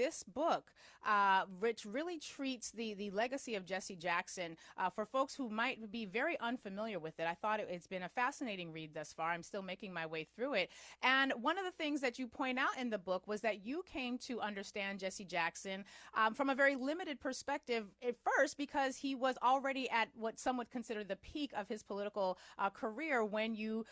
this book, which really treats the legacy of Jesse Jackson, for folks who might be very unfamiliar with it. I thought it's been a fascinating read thus far. I'm still making my way through it. And one of the things that you point out in the book was that you came to understand Jesse Jackson from a very limited perspective at first, because he was already at what some would consider the peak of his political career when you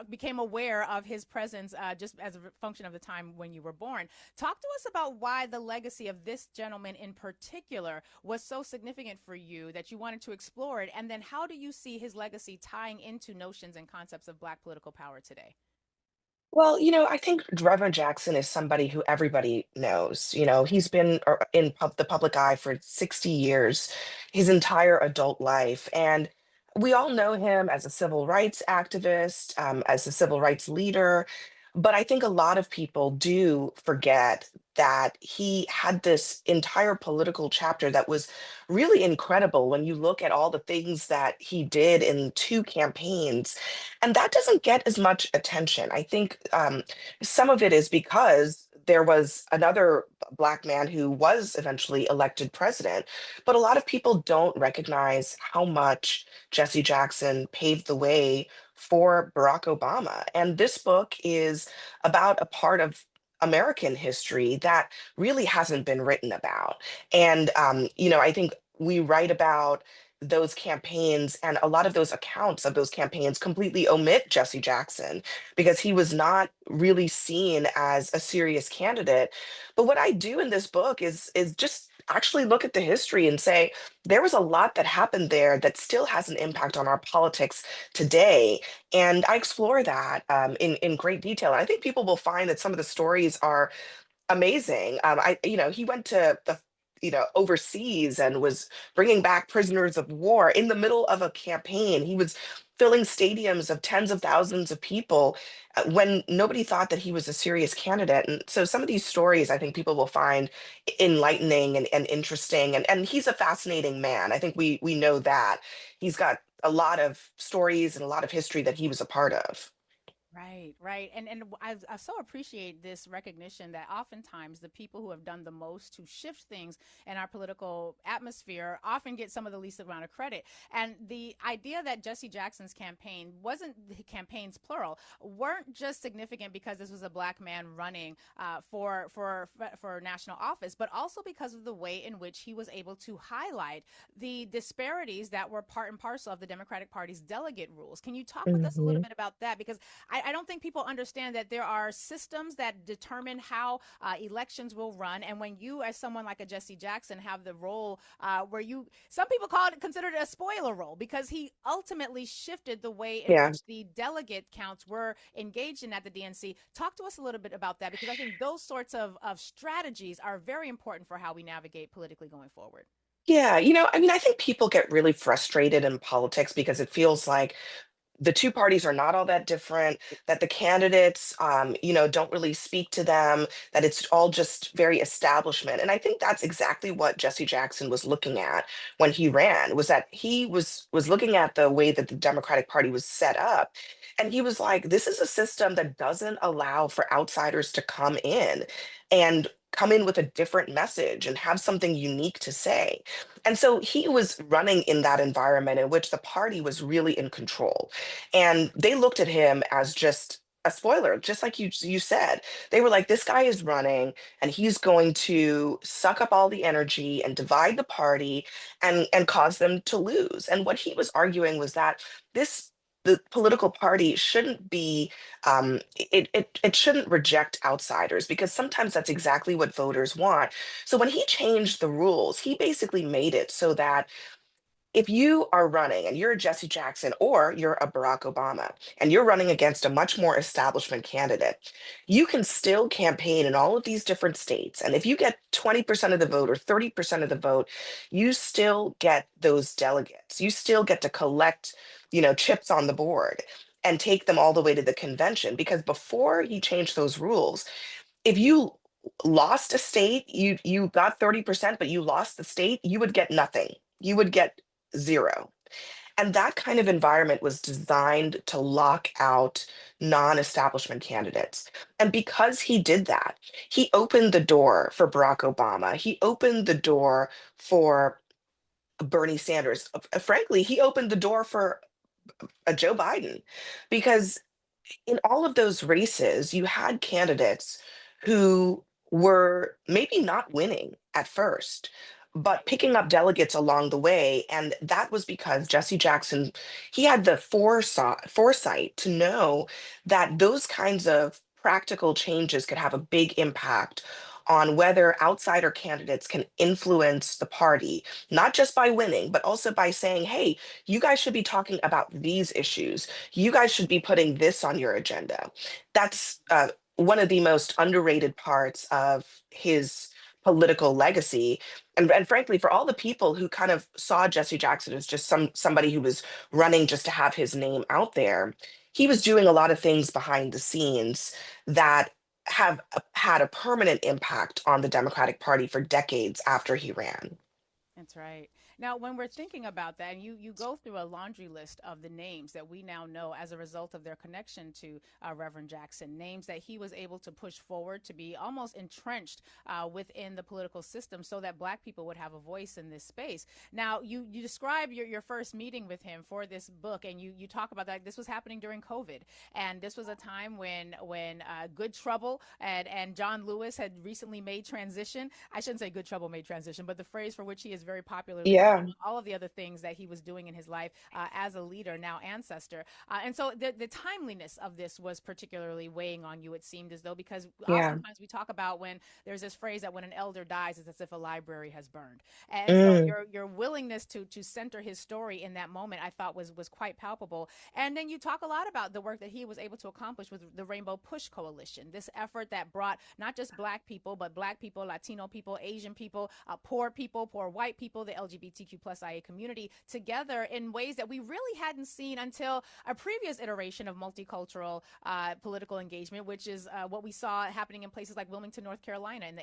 became aware of his presence, just as a function of the time when you were born. Talk to us about why the legacy of this gentleman in particular was so significant for you that you wanted to explore it, and then how do you see his legacy tying into notions and concepts of Black political power today? Well, I think Reverend Jackson is somebody who everybody knows. He's been in the public eye for 60 years, his entire adult life. And we all know him as a civil rights activist, as a civil rights leader. But I think a lot of people do forget that he had this entire political chapter that was really incredible when you look at all the things that he did in two campaigns, and that doesn't get as much attention. I think some of it is because there was another Black man who was eventually elected president, but a lot of people don't recognize how much Jesse Jackson paved the way for Barack Obama. And this book is about a part of American history that really hasn't been written about. And, I think we write about those campaigns, and a lot of those accounts of those campaigns completely omit Jesse Jackson because he was not really seen as a serious candidate. But what I do in this book is just actually look at the history and say there was a lot that happened there that still has an impact on our politics today, and I explore that in great detail. And I think people will find that some of the stories are amazing. He went to the overseas and was bringing back prisoners of war in the middle of a campaign. He was filling stadiums of tens of thousands of people when nobody thought that he was a serious candidate. And so some of these stories I think people will find enlightening and interesting. And he's a fascinating man. I think we know that. He's got a lot of stories and a lot of history that he was a part of. Right, right. And I so appreciate this recognition that oftentimes the people who have done the most to shift things in our political atmosphere often get some of the least amount of credit. And the idea that Jesse Jackson's campaign wasn't, the campaigns plural, weren't just significant because this was a Black man running for national office, but also because of the way in which he was able to highlight the disparities that were part and parcel of the Democratic Party's delegate rules. Can you talk with us a little Mhm. bit about that? Because I don't think people understand that there are systems that determine how elections will run. And when you, as someone like a Jesse Jackson, have the role where some people considered it a spoiler role because he ultimately shifted the way in Yeah. which the delegate counts were engaged in at the DNC. Talk to us a little bit about that, because I think those sorts of strategies are very important for how we navigate politically going forward. Yeah, I think people get really frustrated in politics because it feels like the two parties are not all that different, that the candidates, don't really speak to them, that it's all just very establishment. And I think that's exactly what Jesse Jackson was looking at when he ran, was that he was looking at the way that the Democratic Party was set up. And he was like, this is a system that doesn't allow for outsiders to come in with a different message and have something unique to say. And so he was running in that environment in which the party was really in control. And they looked at him as just a spoiler, just like you said. They were like, this guy is running and he's going to suck up all the energy and divide the party and cause them to lose. And what he was arguing was that this the political party shouldn't be it shouldn't reject outsiders because sometimes that's exactly what voters want. So when he changed the rules, he basically made it so that if you are running and you're a Jesse Jackson or you're a Barack Obama and you're running against a much more establishment candidate, you can still campaign in all of these different states. And if you get 20% of the vote or 30% of the vote, you still get those delegates. You still get to collect, chips on the board and take them all the way to the convention. Because before he changed those rules, if you lost a state, you got 30%, but you lost the state, you would get nothing. You would get zero. And that kind of environment was designed to lock out non-establishment candidates. And because he did that, he opened the door for Barack Obama. He opened the door for Bernie Sanders. Frankly, he opened the door for Joe Biden because in all of those races, you had candidates who were maybe not winning at first, but picking up delegates along the way. And that was because Jesse Jackson, he had the foresight to know that those kinds of practical changes could have a big impact on whether outsider candidates can influence the party, not just by winning, but also by saying, hey, you guys should be talking about these issues, you guys should be putting this on your agenda. That's one of the most underrated parts of his political legacy. And frankly, for all the people who kind of saw Jesse Jackson as just somebody who was running just to have his name out there, he was doing a lot of things behind the scenes that have had a permanent impact on the Democratic Party for decades after he ran. That's right. Now, when we're thinking about that, and you go through a laundry list of the names that we now know as a result of their connection to Reverend Jackson, names that he was able to push forward to be almost entrenched within the political system so that Black people would have a voice in this space. Now, you describe your first meeting with him for this book, and you talk about that this was happening during COVID. And this was a time when Good Trouble and John Lewis had recently made transition. I shouldn't say Good Trouble made transition, but the phrase for which he is very popularly known, Yeah, all of the other things that he was doing in his life as a leader, now ancestor. And so the timeliness of this was particularly weighing on you, it seemed as though, because yeah. oftentimes we talk about when there's this phrase that when an elder dies, it's as if a library has burned. And so Mm, your willingness to center his story in that moment, I thought was quite palpable. And then you talk a lot about the work that he was able to accomplish with the Rainbow Push Coalition, this effort that brought not just Black people, but Black people, Latino people, Asian people, poor white people, the LGBTQ plus IA community together in ways that we really hadn't seen until a previous iteration of multicultural political engagement, which is what we saw happening in places like Wilmington, North Carolina in the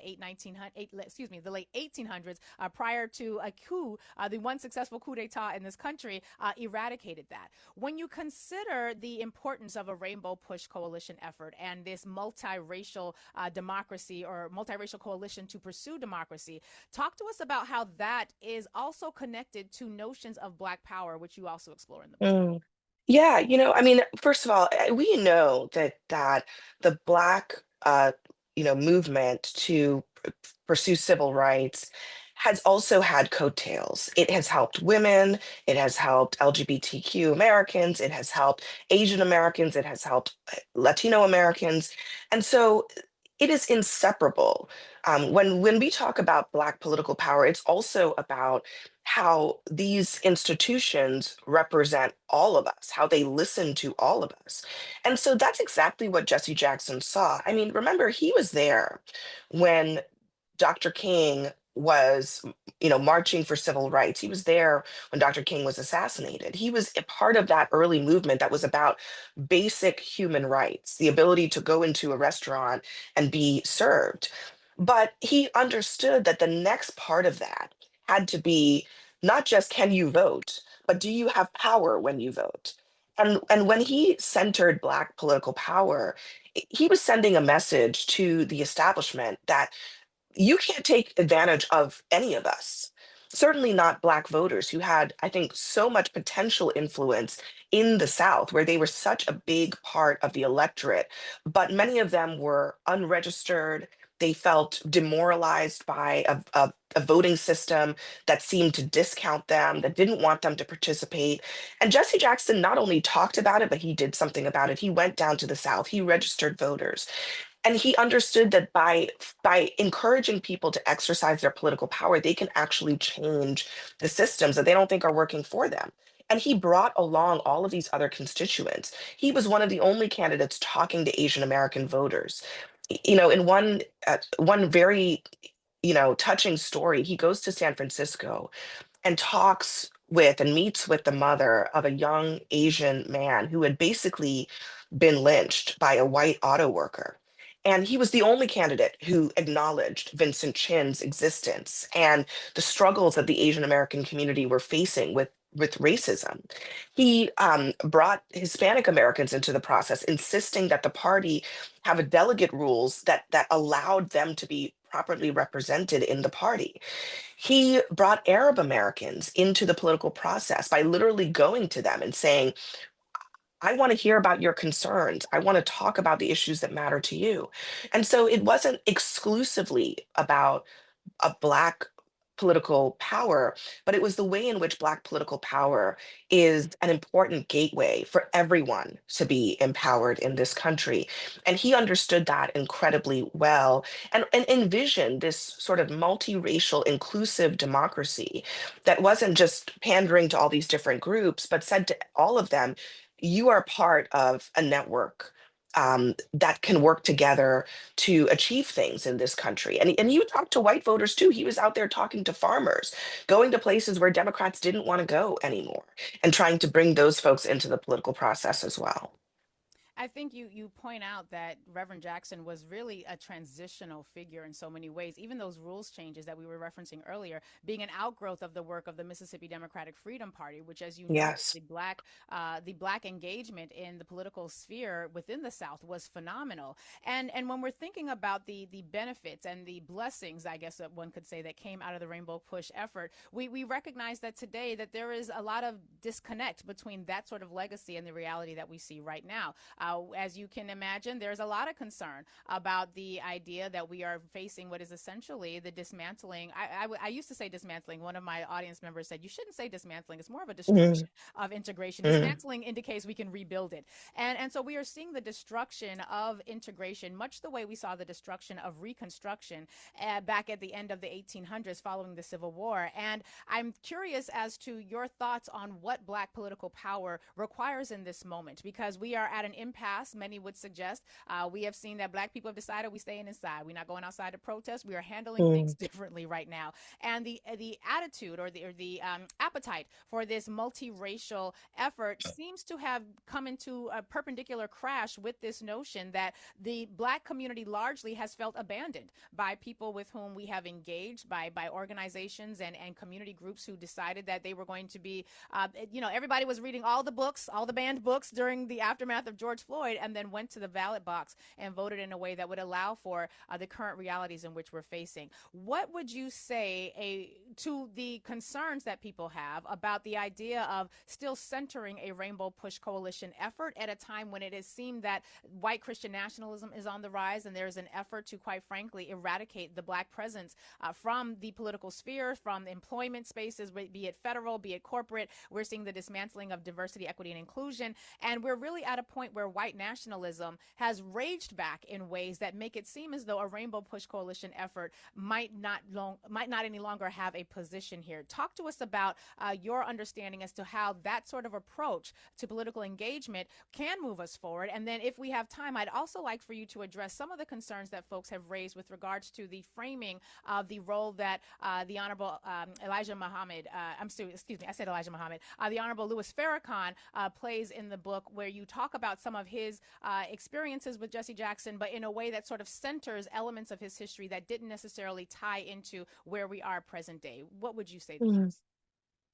the late 1800s, prior to a coup, the one successful coup d'etat in this country eradicated that. When you consider the importance of a Rainbow Push Coalition effort and this multiracial democracy or multiracial coalition to pursue democracy, talk to us about how that is also connected to notions of Black power, which you also explore in the book. mm. Yeah, I mean, first of all, we know that the Black, movement to pursue civil rights has also had coattails. It has helped women, it has helped LGBTQ Americans, it has helped Asian Americans, it has helped Latino Americans, and so it is inseparable. When we talk about Black political power, it's also about how these institutions represent all of us, how they listen to all of us. And so that's exactly what Jesse Jackson saw. I mean, remember, he was there when Dr. King was, marching for civil rights. He was there when Dr. King was assassinated. He was a part of that early movement that was about basic human rights, the ability to go into a restaurant and be served. But he understood that the next part of that had to be not just can you vote, but do you have power when you vote? And when he centered Black political power, he was sending a message to the establishment that you can't take advantage of any of us. Certainly not Black voters who had, I think, so much potential influence in the South, where they were such a big part of the electorate. But many of them were unregistered. They felt demoralized by a voting system that seemed to discount them, that didn't want them to participate. And Jesse Jackson not only talked about it, but he did something about it. He went down to the South, he registered voters, and he understood that by encouraging people to exercise their political power, they can actually change the systems that they don't think are working for them. And he brought along all of these other constituents. He was one of the only candidates talking to Asian American voters. In one very touching story, he goes to San Francisco and talks with and meets with the mother of a young Asian man who had basically been lynched by a white auto worker. And he was the only candidate who acknowledged Vincent Chin's existence and the struggles that the Asian American community were facing with with racism. He brought Hispanic Americans into the process, insisting that the party have a delegate rules that allowed them to be properly represented in the party. He brought Arab Americans into the political process by literally going to them and saying, I want to hear about your concerns. I want to talk about the issues that matter to you. And so it wasn't exclusively about a Black political power, but it was the way in which Black political power is an important gateway for everyone to be empowered in this country. And he understood that incredibly well and envisioned this sort of multiracial, inclusive democracy that wasn't just pandering to all these different groups, but said to all of them, you are part of a network. That can work together to achieve things in this country. And you talk to white voters too. He was out there talking to farmers, going to places where Democrats didn't want to go anymore, and trying to bring those folks into the political process as well. I think you point out that Reverend Jackson was really a transitional figure in so many ways. Even those rules changes that we were referencing earlier, being an outgrowth of the work of the Mississippi Democratic Freedom Party, which, as you noted, Yes. the black engagement in the political sphere within the South was phenomenal. And when we're thinking about the benefits and the blessings, I guess that one could say, that came out of the Rainbow Push effort, we recognize that today that there is a lot of disconnect between that sort of legacy and the reality that we see right now. As you can imagine, there's a lot of concern about the idea that we are facing what is essentially the dismantling. I used to say dismantling. One of my audience members said, you shouldn't say dismantling. It's more of a Mhm. destruction of integration. Mhm. Dismantling indicates we can rebuild it. And so we are seeing the destruction of integration, much the way we saw the destruction of Reconstruction back at the end of the 1800s following the Civil War. And I'm curious as to your thoughts on what Black political power requires in this moment, because we are at an impasse, many would suggest. We have seen that Black people have decided we staying inside. We're not going outside to protest. We are handling things Mhm. differently right now. And the attitude or the appetite for this multiracial effort seems to have come into a perpendicular crash with this notion that the Black community largely has felt abandoned by people with whom we have engaged, by organizations and community groups who decided that they were going to be, everybody was reading all the books, all the banned books during the aftermath of George Floyd, and then went to the ballot box and voted in a way that would allow for the current realities in which we're facing. What would you say to the concerns that people have about the idea of still centering a Rainbow Push Coalition effort at a time when it has seemed that white Christian nationalism is on the rise and there's an effort to, quite frankly, eradicate the Black presence from the political sphere, from employment spaces, be it federal, be it corporate? We're seeing the dismantling of diversity, equity, and inclusion. And we're really at a point where white nationalism has raged back in ways that make it seem as though a Rainbow Push Coalition effort might not any longer have a position here. Talk to us about your understanding as to how that sort of approach to political engagement can move us forward. And then, if we have time, I'd also like for you to address some of the concerns that folks have raised with regards to the framing of the role that the Honorable Elijah Muhammad, excuse me, I said Elijah Muhammad, the Honorable Louis Farrakhan plays in the book, where you talk about some of his experiences with Jesse Jackson, but in a way that sort of centers elements of his history that didn't necessarily tie into where we are present day. What would you say to Mhm. those?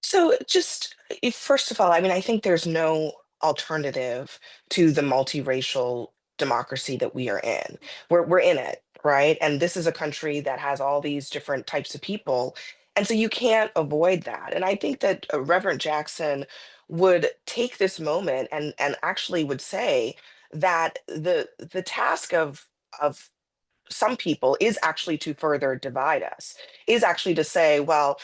So just first of all, I mean, I think there's no alternative to the multiracial democracy that we are in. We're in it, right? And this is a country that has all these different types of people. And so you can't avoid that. And I think that Reverend Jackson would take this moment and actually would say that the task of some people is actually to further divide us, is actually to say, well,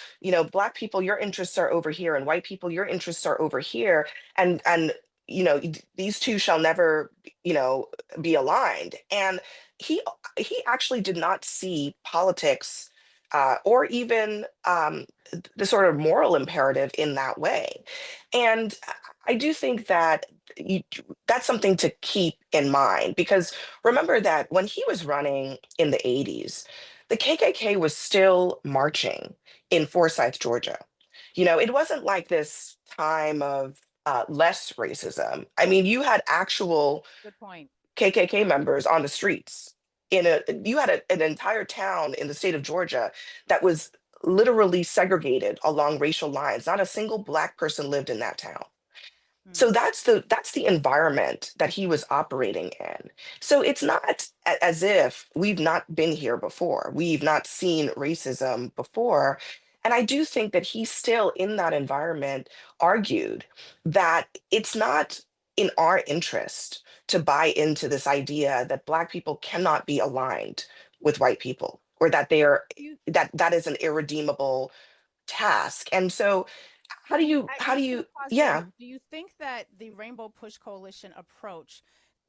Black people, your interests are over here, and white people, your interests are over here, and these two shall never, you know be aligned. And he he actually did not see politics, or even the sort of moral imperative in that way. And I do think that you, that's something to keep in mind, because remember that when he was running in the 80s, the KKK was still marching in Forsyth, Georgia. It wasn't like this time of less racism. I mean, you had actual Good point. KKK members on the streets. You had an entire town in the state of Georgia that was literally segregated along racial lines. Not a single Black person lived in that town. So Hmm. that's the environment that he was operating in. So it's not as if we've not been here before. We've not seen racism before. And I do think that he still in that environment argued that it's not in our interest to buy into this idea that Black people cannot be aligned with white people, or that they are You that is an irredeemable task. And so how do Just gonna you pause there. yeah. Do you think that the Rainbow Push Coalition approach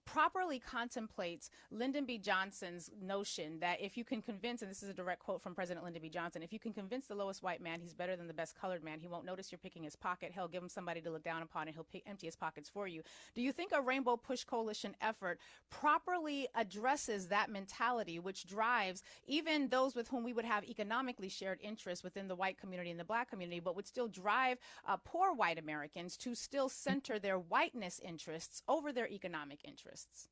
properly contemplates Lyndon B. Johnson's notion that if you can convince, and this is a direct quote from President Lyndon B. Johnson, if you can convince the lowest white man he's better than the best colored man, he won't notice you're picking his pocket. Hell, give him somebody to look down upon and empty his pockets for you. Do you think a Rainbow Push Coalition effort properly addresses that mentality, which drives even those with whom we would have economically shared interests within the white community and the Black community, but would still drive poor white Americans to still center their whiteness interests over their economic interests?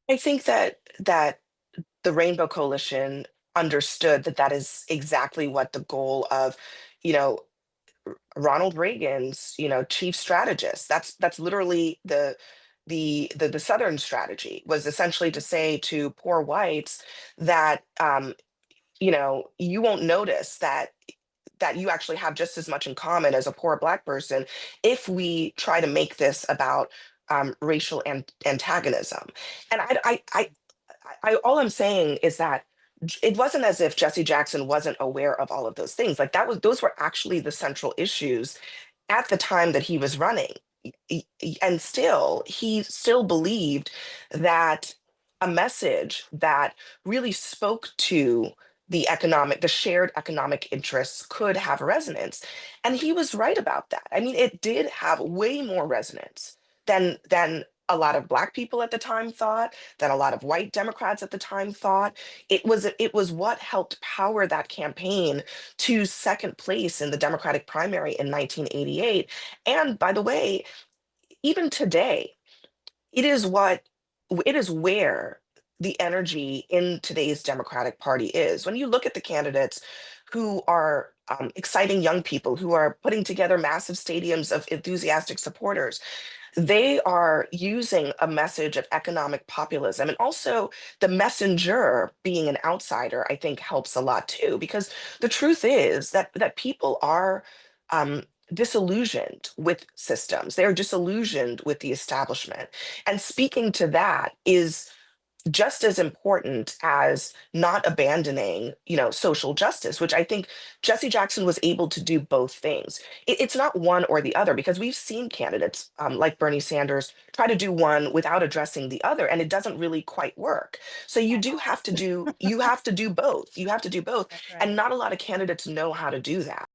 I think that the Rainbow Coalition understood that that is exactly what the goal of, you know, Ronald Reagan's, chief strategist. That's literally the Southern strategy was essentially to say to poor whites that you won't notice that you actually have just as much in common as a poor Black person if we try to make this about racial antagonism. And all I'm saying is that it wasn't as if Jesse Jackson wasn't aware of all of those things. Like those were actually the central issues at the time that he was running. And still, he still believed that a message that really spoke to the shared economic interests could have resonance. And he was right about that. I mean, it did have way more resonance than a lot of Black people at the time thought, than a lot of white Democrats at the time thought. It was what helped power that campaign to second place in the Democratic primary in 1988. And by the way, even today, it is what it is where the energy in today's Democratic Party is. When you look at the candidates who are exciting young people, who are putting together massive stadiums of enthusiastic supporters, they are using a message of economic populism. And also, the messenger being an outsider, I think, helps a lot too, because the truth is that people are um, disillusioned with systems. They're disillusioned with the establishment. And speaking to that is just as important as not abandoning, social justice, which I think Jesse Jackson was able to do both things. It's not one or the other, because we've seen candidates like Bernie Sanders try to do one without addressing the other, and it doesn't really quite work. So At all. you have to do both. You have to do both, That's and right. not a lot of candidates know how to do that.